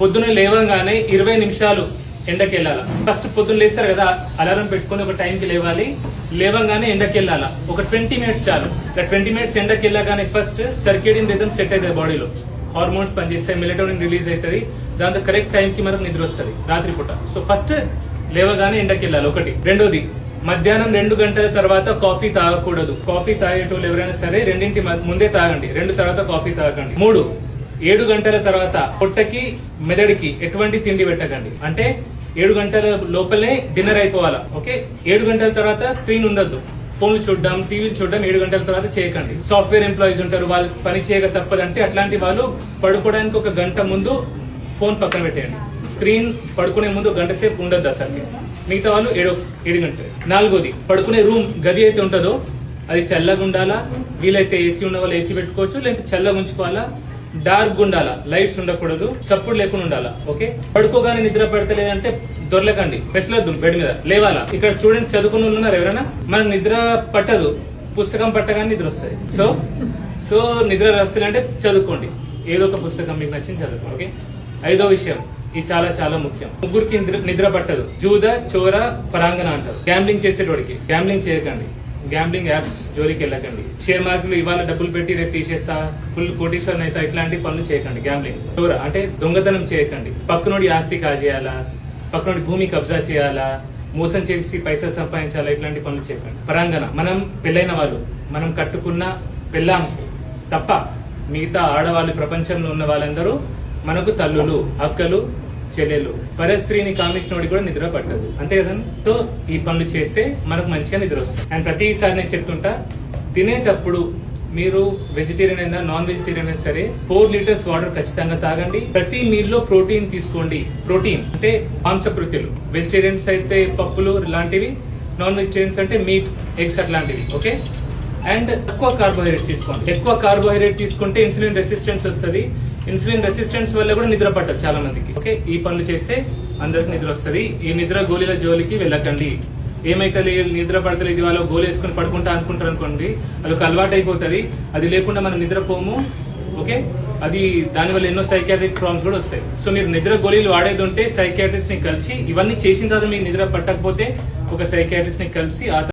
పొద్దున లేవగానే 20 నిమిషాలు ఎండకి వెళ్ళాలా. ఫస్ట్ పొద్దున్న లేస్తారు కదా, అలారం పెట్టుకుని ఒక టైంకి లేవాలి. లేవగానే ఎండకి వెళ్ళాలా, ఒక 20 మినిట్స్ చాలు. 20 మినిట్స్ ఎండకి వెళ్ళగానే ఫస్ట్ సర్కేడియన్ రిథమ్ సెట్ అవుతుంది, బాడీలో హార్మోన్స్ పనిచేస్తాయి, మెలటోనిన్ రిలీజ్ అవుతుంది. దాంతో కరెక్ట్ టైం కి మనకు నిద్ర వస్తుంది రాత్రిపూట. సో ఫస్ట్ లేవగానే ఎండకి వెళ్ళాలి ఒకటి. రెండోది, మధ్యాహ్నం 2 గంటల తర్వాత కాఫీ తాగకూడదు. కాఫీ తాగేటోళ్ళు ఎవరైనా సరే 2 ముందే తాగండి, 2 తర్వాత కాఫీ తాగండి. 3, 7 గంటల తర్వాత పొట్టకి మెదడుకి ఎటువంటి తిండి పెట్టకండి. అంటే 7 గంటల లోపలే డిన్నర్ అయిపోవాలా. ఓకే, 7 గంటల తర్వాత స్క్రీన్ ఉండొద్దు. ఫోన్లు చూడడం, టీవీలు చూడడం 7 గంటల తర్వాత చేయకండి. సాఫ్ట్వేర్ ఎంప్లాయీస్ ఉంటారు, వాళ్ళు పని చేయక తప్పదంటే అట్లాంటి వాళ్ళు పడుకోవడానికి 1 గంట ముందు ఫోన్ పక్కన పెట్టేయండి. స్క్రీన్ పడుకునే ముందు 1 గంట సేపు ఉండొద్దు అసలు. మిగతా వాళ్ళు 7 గంటలు. 4వది, పడుకునే రూమ్ గది అయితే ఉంటుందో అది చల్లగా ఉండాలా. వీలైతే ఏసీ ఉన్న వాళ్ళు ఏసీ పెట్టుకోవచ్చు, లేకపోతే చల్లగా ఉంచుకోవాలా. డార్క్ ఉండాలా, లైట్స్ ఉండకూడదు, చప్పుడు లేకుండా ఉండాలా. ఓకే, పడుకోగానే నిద్ర పడతలేదంటే దొరలకండి, పెసలద్దు, బెడ్ మీద లేవాలా. ఇక్కడ స్టూడెంట్స్ చదువుకుని ఉన్నారు ఎవరైనా, మనకు నిద్ర పట్టదు, పుస్తకం పట్టగానే నిద్ర వస్తుంది. సో నిద్ర వస్తుందంటే చదువుకోండి, ఏదో ఒక పుస్తకం మీకు నచ్చింది చదువుకోండి. ఓకే, 5వ విషయం, ఇది చాలా చాలా ముఖ్యం. ముగ్గురికి నిద్ర పట్టదు, జూద, చోర, పరాంగణ అంటారు. గ్యాంబ్లింగ్ చేసేటోడికి. గ్యాంబ్లింగ్ చేయకండి, గ్యాంబ్లింగ్ యాప్స్ జోలికి వెళ్ళకండి. షేర్ మార్కెట్ లో ఇవాళ డబ్బులు పెట్టి రేపు తీసేస్తా, ఫుల్ కోటీశ్వరన్ అయితే ఇట్లాంటి పనులు చేయకండి. గ్యాంబ్లింగ్. చోర అంటే దొంగతనం చేయకండి. పక్కనోడి ఆస్తి కాజేయాలా, పక్కనోడి భూమి కబ్జా చేయాలా, మోసం చేసి పైసలు సంపాదించాలా, ఇట్లాంటి పనులు చేయకండి. పరాంగణ, మనం పెళ్ళైన వాళ్ళు, మనం కట్టుకున్న పెళ్ళాం తప్ప మిగతా ఆడవాళ్ళు ప్రపంచంలో ఉన్న వాళ్ళందరూ మనకు తల్లులు, అక్కలు, చెల్లెలు. పరస్త్రీని కామించినోడి కూడా నిద్ర పట్టదు, అంతే కదా. సో ఈ పనులు చేస్తే మనకు మంచిగా నిద్ర వస్తుంది. అండ్ ప్రతిసారి నేను చెప్తుంటా, తినేటప్పుడు మీరు వెజిటేరియన్ అయినా నాన్ వెజిటేరియన్ అయినా సరే 4 లీటర్స్ వాటర్ ఖచ్చితంగా తాగండి. ప్రతి మీల్ లో ప్రోటీన్ తీసుకోండి. ప్రోటీన్ అంటే మాంసకృత్యులు. వెజిటేరియన్స్ అయితే పప్పులు లాంటివి, నాన్ వెజిటేరియన్స్ అంటే మీట్, ఎగ్స్ అట్లాంటివి. ఓకే, అండ్ ఎక్కువ కార్బోహైడ్రేట్స్ తీసుకోండి. ఎక్కువ కార్బోహైడ్రేట్ తీసుకుంటే ఇన్సులిన్ రెసిస్టెన్స్ వస్తుంది. ఇన్సులిన్ రెసిస్టెన్స్ వల్ల కూడా నిద్ర పట్టదు చాలా మందికి. ఓకే, ఈ పనులు చేస్తే అందరికి నిద్ర వస్తుంది. ఈ నిద్ర గోళీల జోలికి వెళ్ళకండి. ఏమైతే నిద్ర పడతలేదు, వాళ్ళు గోలు వేసుకుని పడుకుంటా అనుకుంటారు అనుకోండి, అది ఒక అలవాటు అయిపోతుంది. అది లేకుండా మనం నిద్రపోము. ఓకే, అది దానివల్ల ఎన్నో సైకాట్రిక్ ప్రాబ్లమ్స్ కూడా వస్తాయి. సో మీరు నిద్ర గోళీలు వాడేది ఉంటే సైకాట్రిస్ట్ ని కలిసి, ఇవన్నీ చేసిన తర్వాత మీకు నిద్ర పట్టకపోతే ఒక సైకాట్రిస్ట్ ని కలిసి